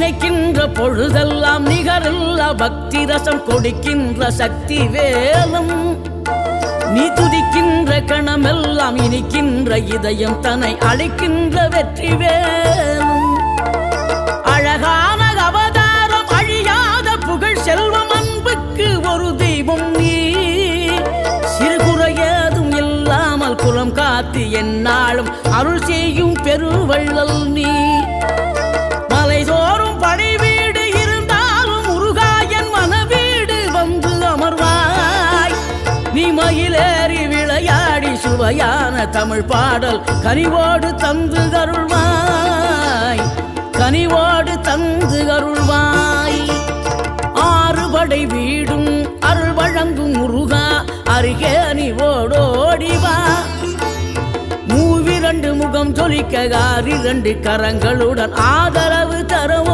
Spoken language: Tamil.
நினைக்கின்ற பொழுதெல்லாம் நிகரில்லா பக்தி ரசம் கொடுக்கின்ற சக்தி வேலும் நீ துதிக்கின்ற கணமெல்லாம் இனிக்கின்ற இதயம் தன்னை அழைக்கின்ற வெற்றி வேலும் அழகான அவதாரம் அழியாத புகழ் செல்வம் அன்புக்கு ஒரு தெய்வம் நீ சிறுகுறையதும் இல்லாமல் குலம் காத்து எந்நாளும் அருள் செய்யும் பெருவள்ளல் நீ மலைதோறும் படை வீடு இருந்தாலும் முருகாயன் மனவீடு வந்து அமர்வாய் நீ மயிலேறி விளையாடி சுவையான தமிழ் பாடல் கனிவோடு தந்து அருள்வாய் கனிவோடு தந்து அருள்வாய் ஆறுபடை வீடும் அருள் வழங்கும் முருகா அருகே நீ ஓடோடிவா மூவிரண்டு முகம் ஜொலிக்க 6 கரங்களுடன் ஆதரவு தரவோ